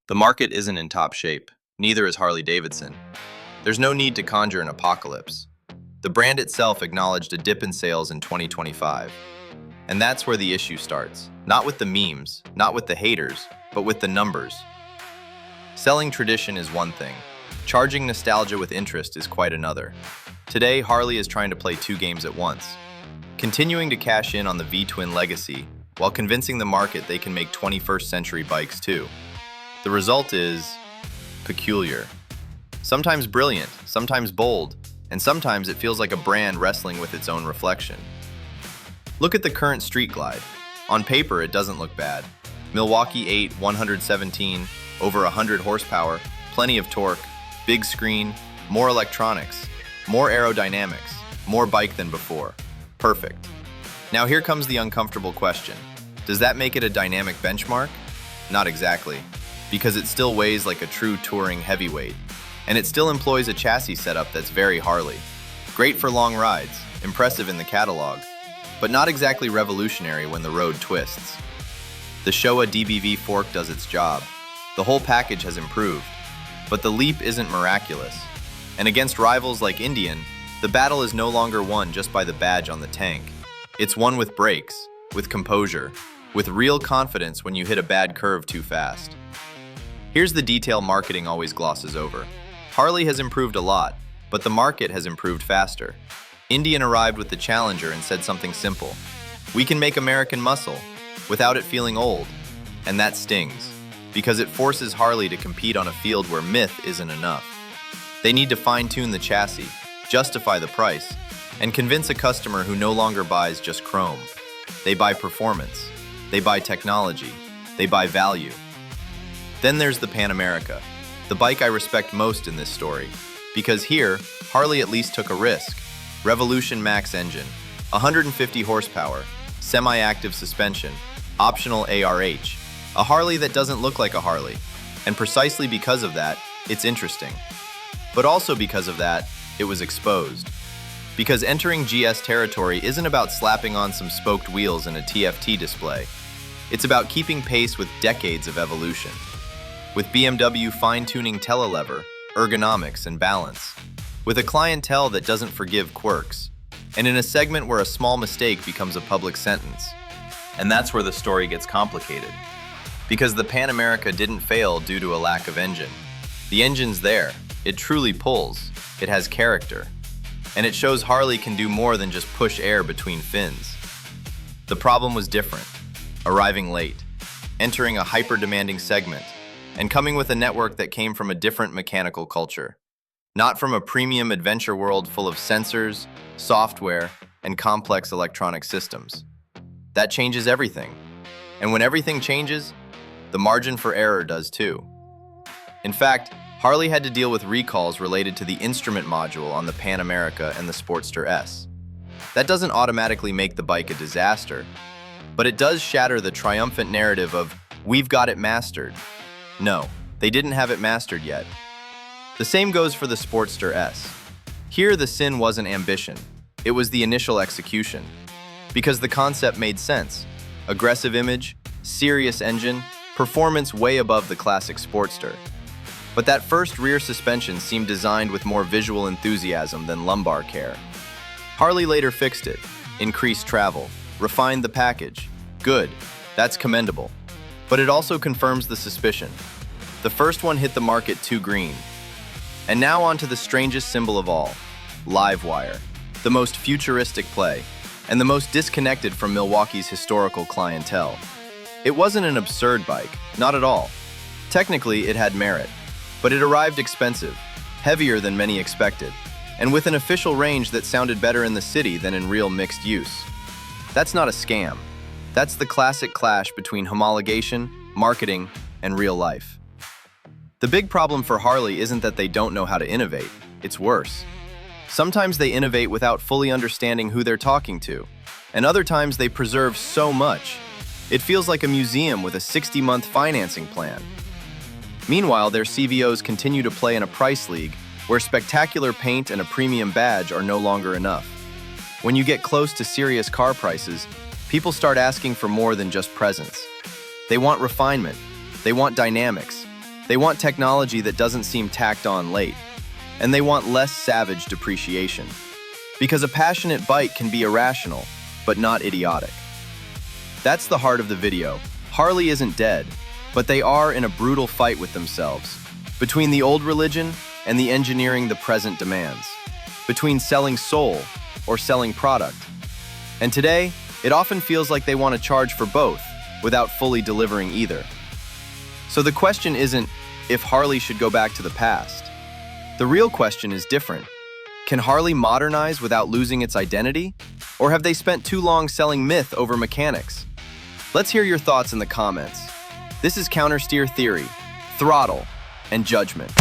The market isn't in top shape, neither is Harley-Davidson. There's no need to conjure an apocalypse. The brand itself acknowledged a dip in sales in 2025. And that's where the issue starts. Not with the memes, not with the haters, but with the numbers. Selling tradition is one thing. Charging nostalgia with interest is quite another. Today, Harley is trying to play two games at once. Continuing to cash in on the V-twin legacy, while convincing the market they can make 21st century bikes too. The result is peculiar. Sometimes brilliant, sometimes bold, and sometimes it feels like a brand wrestling with its own reflection. Look at the current Street Glide. On paper, it doesn't look bad. Milwaukee 8, 117, over 100 horsepower, plenty of torque, big screen, more electronics, more aerodynamics, more bike than before. Perfect. Now here comes the uncomfortable question. Does that make it a dynamic benchmark? Not exactly, because it still weighs like a true touring heavyweight, and it still employs a chassis setup that's very Harley. Great for long rides, impressive in the catalog, but not exactly revolutionary when the road twists. The Showa DBV fork does its job. The whole package has improved, but the leap isn't miraculous. And against rivals like Indian, the battle is no longer won just by the badge on the tank. It's won with brakes, with composure, with real confidence when you hit a bad curve too fast. Here's the detail marketing always glosses over. Harley has improved a lot, but the market has improved faster. Indian arrived with the Challenger and said something simple. We can make American muscle without it feeling old, and that stings, because it forces Harley to compete on a field where myth isn't enough. They need to fine-tune the chassis, justify the price, and convince a customer who no longer buys just chrome. They buy performance, they buy technology, they buy value. Then there's the Pan America, the bike I respect most in this story, because here, Harley at least took a risk. Revolution Max engine, 150 horsepower, semi-active suspension, optional ARH, a Harley that doesn't look like a Harley, and precisely because of that, it's interesting. But also because of that, it was exposed. Because entering GS territory isn't about slapping on some spoked wheels and a TFT display. It's about keeping pace with decades of evolution. With BMW fine-tuning telelever, ergonomics, and balance. With a clientele that doesn't forgive quirks. And in a segment where a small mistake becomes a public sentence. And that's where the story gets complicated. Because the Pan America didn't fail due to a lack of engine. The engine's there. It truly pulls. It has character. And it shows Harley can do more than just push air between fins. The problem was different. Arriving late, entering a hyper-demanding segment, and coming with a network that came from a different mechanical culture. Not from a premium adventure world full of sensors, software, and complex electronic systems. That changes everything. And when everything changes, the margin for error does too. In fact, Harley had to deal with recalls related to the instrument module on the Pan America and the Sportster S. That doesn't automatically make the bike a disaster, but it does shatter the triumphant narrative of, "We've got it mastered." No, they didn't have it mastered yet. The same goes for the Sportster S. Here, the sin wasn't ambition. It was the initial execution. Because the concept made sense. Aggressive image, serious engine, performance way above the classic Sportster. But that first rear suspension seemed designed with more visual enthusiasm than lumbar care. Harley later fixed it, increased travel, refined the package. Good, that's commendable. But it also confirms the suspicion. The first one hit the market too green. And now on to the strangest symbol of all, LiveWire, the most futuristic play, and the most disconnected from Milwaukee's historical clientele. It wasn't an absurd bike, not at all. Technically, it had merit. But it arrived expensive, heavier than many expected, and with an official range that sounded better in the city than in real mixed use. That's not a scam. That's the classic clash between homologation, marketing, and real life. The big problem for Harley isn't that they don't know how to innovate, it's worse. Sometimes they innovate without fully understanding who they're talking to, and other times they preserve so much. It feels like a museum with a 60-month financing plan. Meanwhile, their CVOs continue to play in a price league where spectacular paint and a premium badge are no longer enough. When you get close to serious car prices, people start asking for more than just presence. They want refinement, they want dynamics, They want technology that doesn't seem tacked on late. And they want less savage depreciation. Because a passionate bike can be irrational, but not idiotic. That's the heart of the video. Harley isn't dead, but they are in a brutal fight with themselves. Between the old religion and the engineering the present demands. Between selling soul or selling product. And today, it often feels like they want to charge for both without fully delivering either. So the question isn't if Harley should go back to the past. The real question is different. Can Harley modernize without losing its identity? Or have they spent too long selling myth over mechanics? Let's hear your thoughts in the comments. This is Countersteer Theory, Throttle, and Judgment.